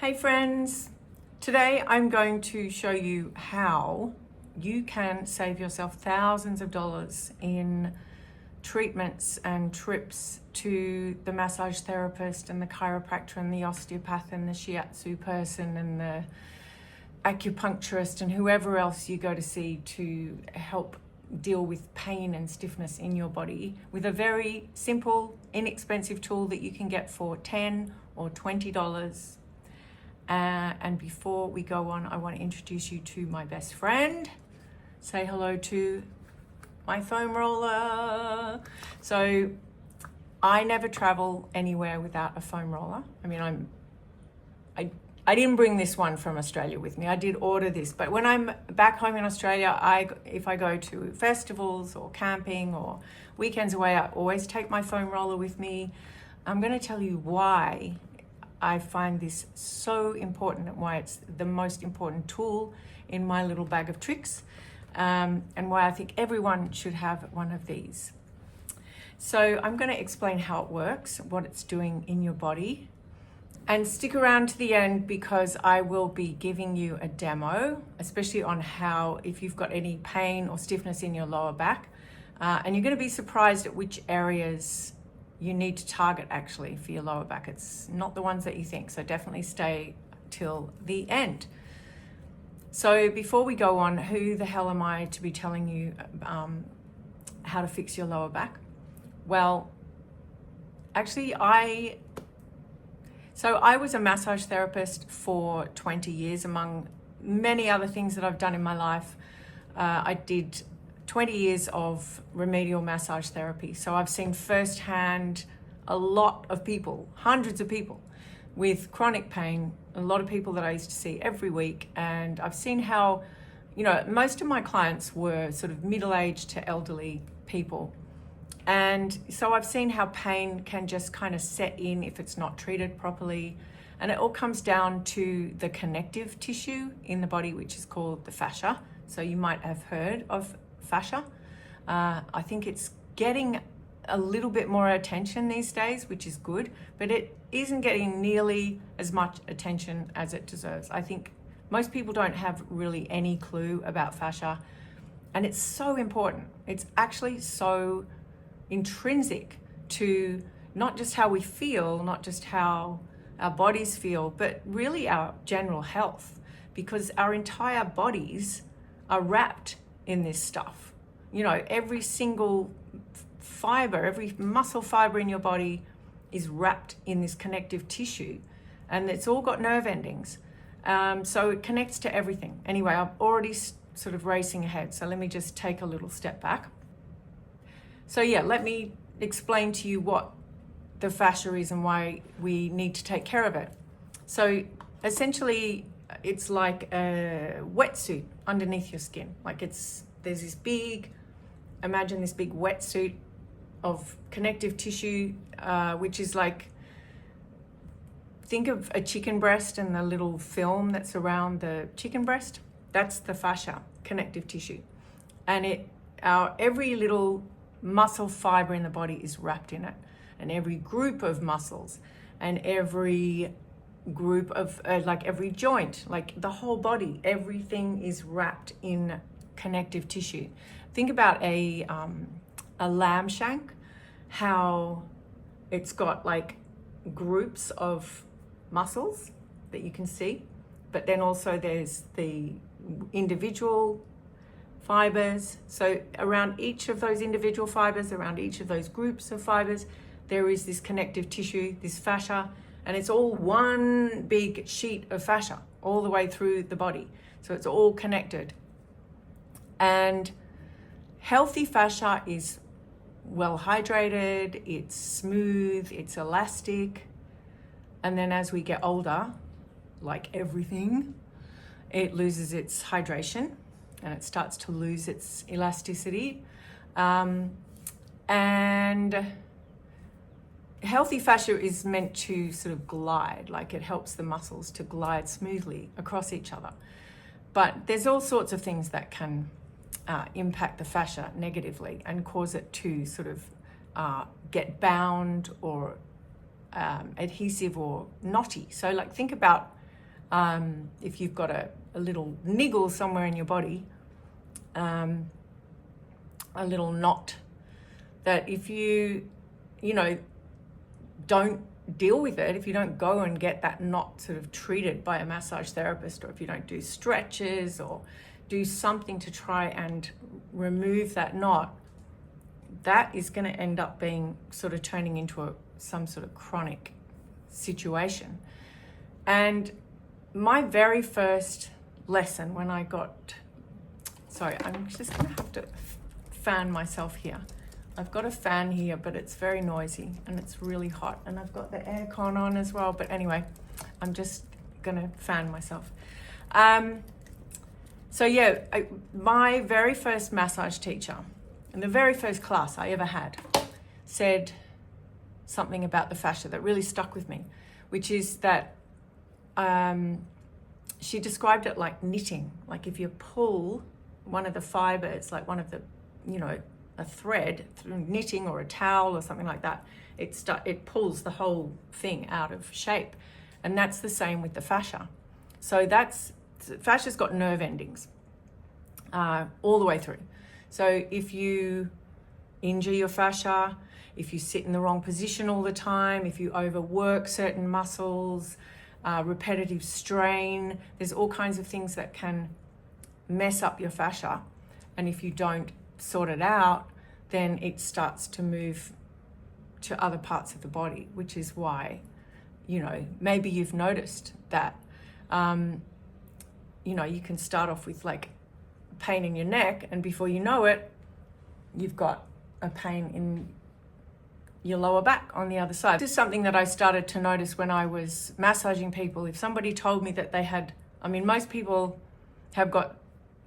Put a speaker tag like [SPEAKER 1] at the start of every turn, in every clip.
[SPEAKER 1] Hey friends, today I'm going to show you how you can save yourself thousands of dollars in treatments and trips to the massage therapist and the chiropractor and the osteopath and the shiatsu person and the acupuncturist and whoever else you go to see to help deal with pain and stiffness in your body with a very simple, inexpensive tool that you can get for $10 or $20. And before we go on, I want to introduce you to my best friend. Say hello to my foam roller. So I never travel anywhere without a foam roller. I mean, I didn't bring this one from Australia with me. I did order this, but when I'm back home in Australia, if I go to festivals or camping or weekends away, I always take my foam roller with me. I'm going to tell you why I find this so important and why it's the most important tool in my little bag of tricks, and why I think everyone should have one of these. So I'm going to explain how it works, what it's doing in your body, and stick around to the end because I will be giving you a demo, especially on how, if you've got any pain or stiffness in your lower back, and you're going to be surprised at which areas you need to target actually for your lower back. It's not the ones that you think, so definitely stay till the end. So before we go on, who the hell am I to be telling you how to fix your lower back? Well, actually I was a massage therapist for 20 years, among many other things that I've done in my life. I did 20 years of remedial massage therapy. So I've seen firsthand a lot of people, hundreds of people with chronic pain, a lot of people that I used to see every week. And I've seen how, most of my clients were sort of middle-aged to elderly people. And so I've seen how pain can just kind of set in if it's not treated properly. And it all comes down to the connective tissue in the body, which is called the fascia. So you might have heard of fascia. I think it's getting a little bit more attention these days, which is good, but it isn't getting nearly as much attention as it deserves. I think most people don't have really any clue about fascia, and it's so important. It's actually so intrinsic to not just how we feel, not just how our bodies feel, but really our general health, because our entire bodies are wrapped in this stuff. Every single fiber, every muscle fiber in your body is wrapped in this connective tissue, and it's all got nerve endings. So it connects to everything. Anyway, I'm already sort of racing ahead, so let me just take a little step back. So let me explain to you what the fascia is and why we need to take care of it. So essentially, it's like a wetsuit underneath your skin. There's this imagine this big wetsuit of connective tissue, which is think of a chicken breast and the little film that's around the chicken breast. That's the fascia, connective tissue. And every little muscle fiber in the body is wrapped in it. And every group of muscles and every group of, every joint, the whole body, everything is wrapped in connective tissue. Think about a lamb shank, how it's got groups of muscles that you can see, but then also there's the individual fibers. So around each of those individual fibers, around each of those groups of fibers, there is this connective tissue, this fascia, and it's all one big sheet of fascia all the way through the body. So it's all connected. And healthy fascia is well hydrated, it's smooth, it's elastic. And then as we get older, like everything, it loses its hydration and it starts to lose its elasticity. And healthy fascia is meant to sort of glide, it helps the muscles to glide smoothly across each other. But there's all sorts of things that can impact the fascia negatively and cause it to sort of get bound or adhesive or knotty. So think about If you've got a little niggle somewhere in your body, a little knot, that if you don't deal with it, if you don't go and get that knot sort of treated by a massage therapist, or if you don't do stretches or do something to try and remove that knot, that is going to end up being sort of turning into some sort of chronic situation. And my very first lesson when I got, sorry, I'm just going to have to fan myself here. I've got a fan here, but it's very noisy and it's really hot, and I've got the aircon on as well. But anyway, I'm just gonna fan myself. So yeah, my very first massage teacher, and the very first class I ever had, said something about the fascia that really stuck with me, which is that she described it like knitting. Like if you pull one of the fibers, like one of the, a thread through knitting or a towel or something like that, it pulls the whole thing out of shape. And that's the same with the fascia. So fascia's got nerve endings all the way through. So if you injure your fascia, if you sit in the wrong position all the time, if you overwork certain muscles, repetitive strain, there's all kinds of things that can mess up your fascia. And if you don't sort it out, then it starts to move to other parts of the body, which is why, maybe you've noticed that, you can start off with like pain in your neck, and before you know it, you've got a pain in your lower back on the other side. This is something that I started to notice when I was massaging people. If somebody told me that they had, most people have got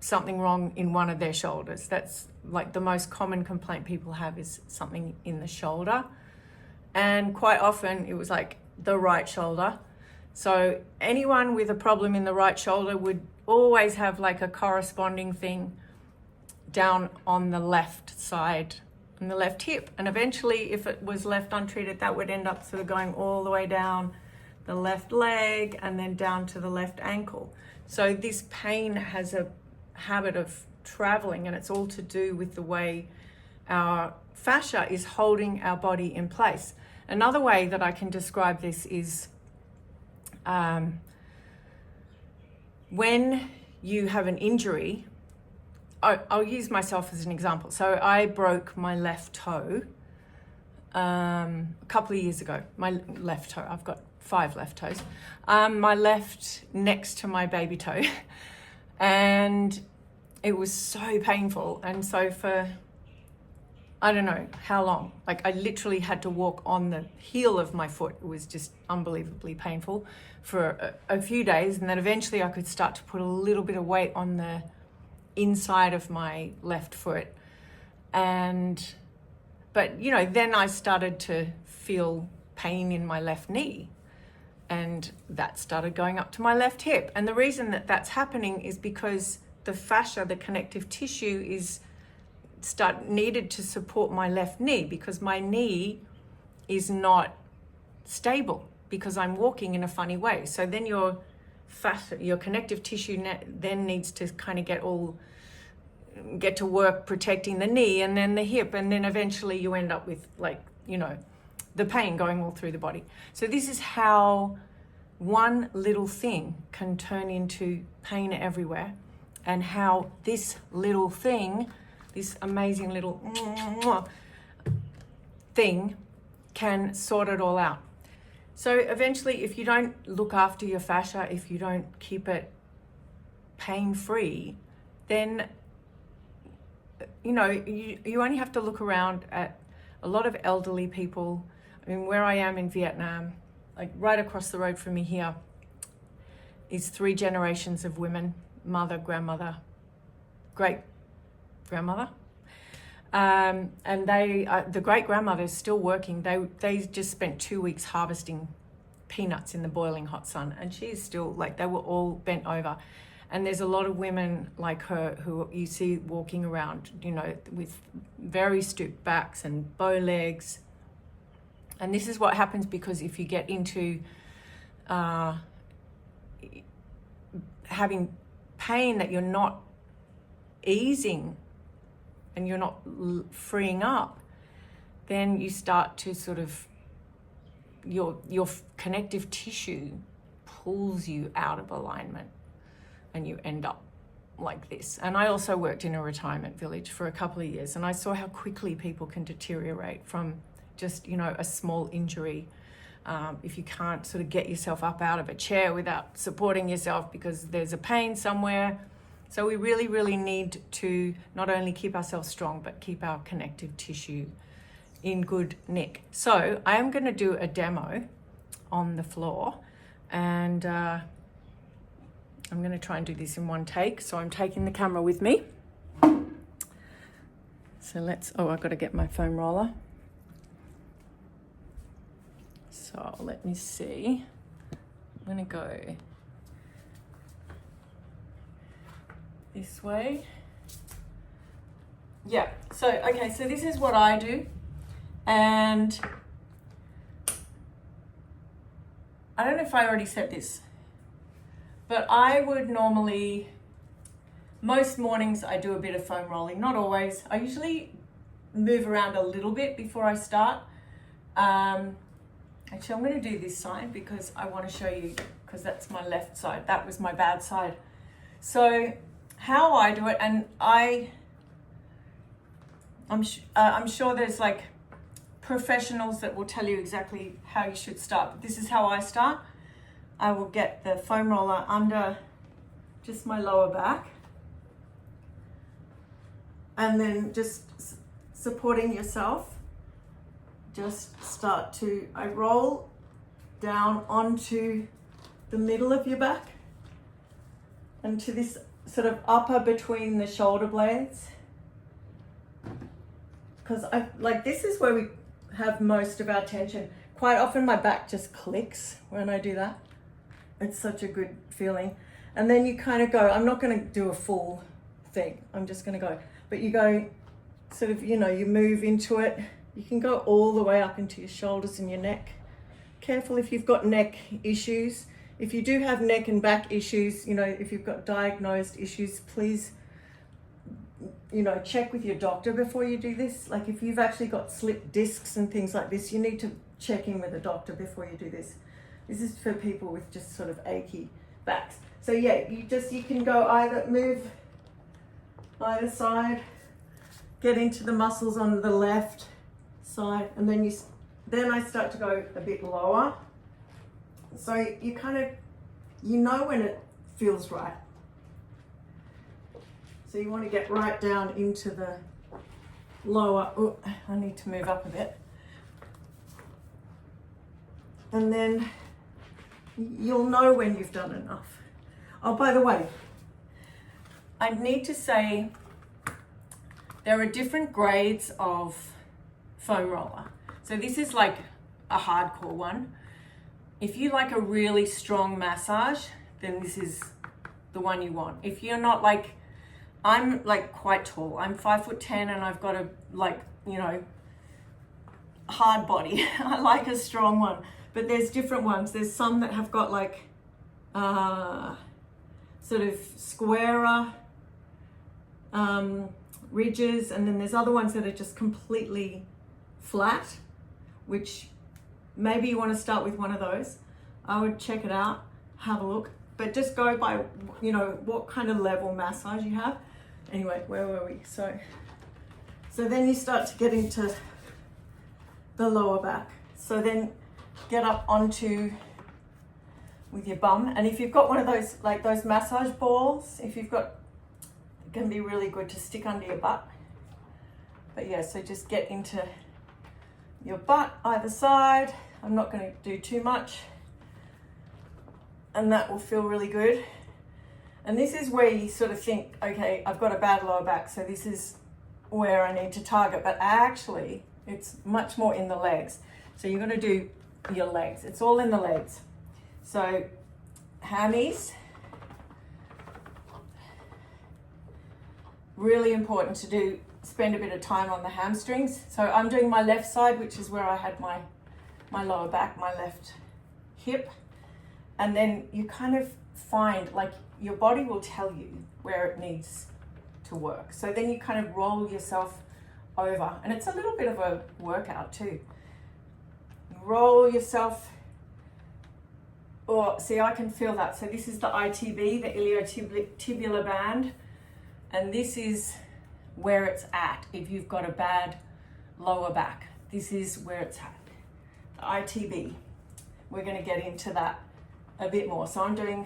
[SPEAKER 1] something wrong in one of their shoulders. That's like the most common complaint people have, is something in the shoulder. And quite often it was like the right shoulder. So anyone with a problem in the right shoulder would always have like a corresponding thing down on the left side, on the left hip. And eventually, if it was left untreated, that would end up sort of going all the way down the left leg and then down to the left ankle. So this pain has a habit of traveling, and it's all to do with the way our fascia is holding our body in place. Another way that I can describe this is when you have an injury. I'll use myself as an example. So I broke my left toe a couple of years ago. My left toe, I've got 5 left toes. My left next to my baby toe. And it was so painful. And so for, I don't know how long, like I literally had to walk on the heel of my foot. It was just unbelievably painful for a few days. And then eventually I could start to put a little bit of weight on the inside of my left foot. But then I started to feel pain in my left knee, and that started going up to my left hip. And the reason that that's happening is because the fascia, the connective tissue, needed to support my left knee, because my knee is not stable because I'm walking in a funny way. So then your fascia, your connective tissue then needs to kind of get to work protecting the knee and then the hip, and then eventually you end up with the pain going all through the body. So this is how one little thing can turn into pain everywhere, and how this little thing, this amazing little thing, can sort it all out. So eventually, if you don't look after your fascia, if you don't keep it pain-free, then you only have to look around at a lot of elderly people. Where I am in Vietnam, like right across the road from me here, is 3 generations of women, mother, grandmother, great grandmother. And the great grandmother is still working. They just spent 2 weeks harvesting peanuts in the boiling hot sun, and she's still they were all bent over. And there's a lot of women like her who you see walking around, with very stooped backs and bow legs. And this is what happens because if you get into having pain that you're not easing and you're not freeing up, then you start to sort of, your connective tissue pulls you out of alignment and you end up like this. And I also worked in a retirement village for a couple of years, and I saw how quickly people can deteriorate from just, you know, a small injury. If you can't sort of get yourself up out of a chair without supporting yourself because there's a pain somewhere. So we really, really need to not only keep ourselves strong, but keep our connective tissue in good nick. So I am going to do a demo on the floor, and I'm going to try and do this in one take. So I'm taking the camera with me. So I've got to get my foam roller. So let me see. I'm going to go this way. Yeah, so, okay, so this is what I do. And I don't know if I already said this, but I would normally, most mornings I do a bit of foam rolling, not always. I usually move around a little bit before I start. Actually, I'm going to do this side because I want to show you, because that's my left side. That was my bad side. So how I do it, and I'm sure there's like professionals that will tell you exactly how you should start, but this is how I start. I will get the foam roller under just my lower back, and then just supporting yourself, just start to, I roll down onto the middle of your back and to this sort of upper between the shoulder blades, because this is where we have most of our tension. Quite often my back just clicks when I do that. It's such a good feeling. And then you kind of go, I'm not going to do a full thing, I'm just going to go, but you go sort of, you know, you move into it. You can go all the way up into your shoulders and your neck. Careful if you've got neck issues. If you do have neck and back issues, you know, if you've got diagnosed issues, please, you know, check with your doctor before you do this. Like if you've actually got slipped discs and things like this, you need to check in with a doctor before you do this. This is for people with just sort of achy backs. So yeah, you can go move either side, get into the muscles on the left side, and then I start to go a bit lower. So you kind of, you know when it feels right. So you want to get right down into the lower, oh, I need to move up a bit. And then you'll know when you've done enough. Oh, by the way, I need to say there are different grades of foam roller. So this is like a hardcore one. If you like a really strong massage, then this is the one you want. If you're not like, I'm like quite tall. I'm 5'10" and I've got a hard body. I like a strong one, but there's different ones. There's some that have got like sort of squarer ridges, and then there's other ones that are just completely flat, which maybe you want to start with one of those. I would check it out, have a look, but just go by, you know, what kind of level massage you have. Anyway, where were we? So then you start to get into the lower back. So then get up onto with your bum. And if you've got one of those, like those massage balls, if you've got, it can be really good to stick under your butt. But yeah, so just get into your butt either side. I'm not going to do too much, and that will feel really good. And this is where you sort of think, okay, I've got a bad lower back, so this is where I need to target, but actually it's much more in the legs. So you're going to do your legs. It's all in the legs. So hammies, really important to spend a bit of time on the hamstrings. So I'm doing my left side, which is where I had my lower back, my left hip. And then you kind of find, like, your body will tell you where it needs to work. So then you kind of roll yourself over, and it's a little bit of a workout too. Roll yourself. Oh, see, I can feel that. So this is the ITB, the iliotibial band, and this is where it's at if you've got a bad lower back. This is where it's at, the ITB. We're going to get into that a bit more. So I'm doing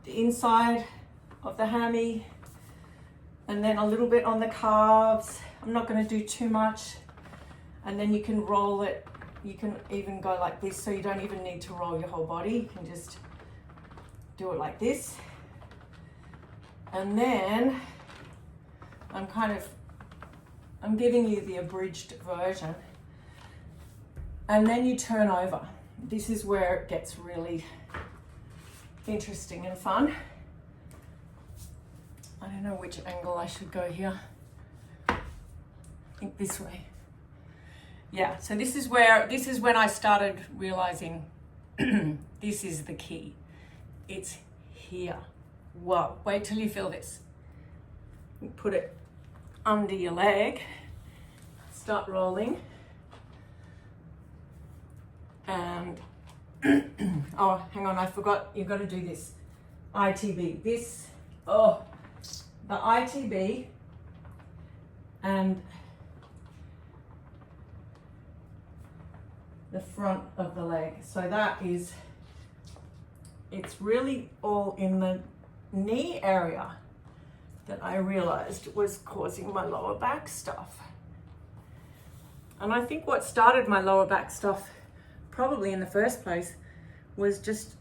[SPEAKER 1] the inside of the hammy and then a little bit on the calves. I'm not going to do too much. And then you can roll it. You can even go like this, so you don't even need to roll your whole body. You can just do it like this. And then I'm giving you the abridged version. And then you turn over. This is where it gets really interesting and fun. I don't know which angle I should go here. I think this way. Yeah, so this is when I started realizing this is the key. It's here. Whoa, wait till you feel this. You put it under your leg, start rolling. And, oh, hang on, I forgot, you've got to do this. ITB, this, oh, the ITB and the front of the leg. So that is, it's really all in the knee area that I realized was causing my lower back stuff. And I think what started my lower back stuff probably in the first place was just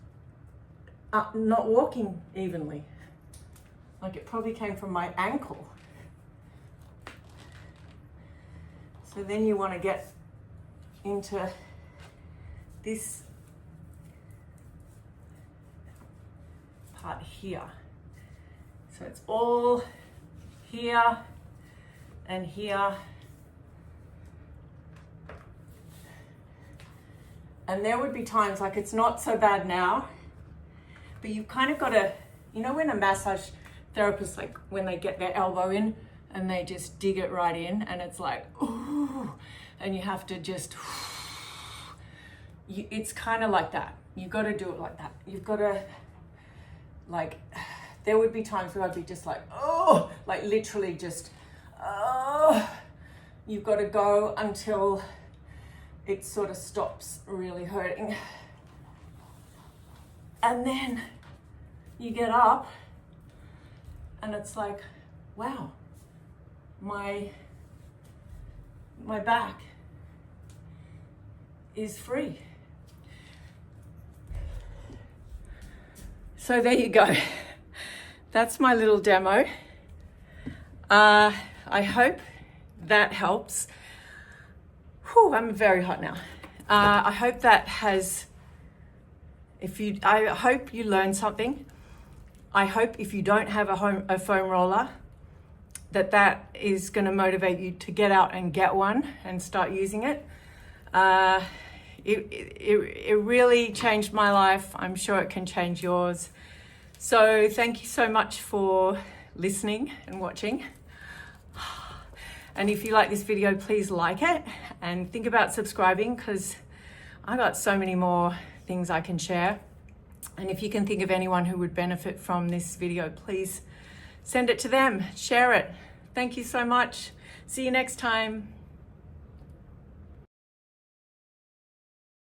[SPEAKER 1] not walking evenly. Like, it probably came from my ankle. So then you want to get into this part here. So it's all here and here. And there would be times, like, it's not so bad now, but you've kind of got to, you know, when a massage therapist, like when they get their elbow in and they just dig it right in, and it's like, ooh, and you have to just, it's kind of like that. You've got to do it like that. You've got to, like, there would be times where I'd be just like, oh, like literally just, oh, you've got to go until it sort of stops really hurting. And then you get up and it's like, wow, my back is free. So there you go. That's my little demo. I hope that helps. Whew, I'm very hot now. I hope that has, I hope you learned something. I hope if you don't have a foam roller, that is going to motivate you to get out and get one and start using it. It really changed my life. I'm sure it can change yours. So thank you so much for listening and watching. And if you like this video, please like it and think about subscribing, because I got so many more things I can share. And if you can think of anyone who would benefit from this video, please send it to them, share it. Thank you so much. See you next time.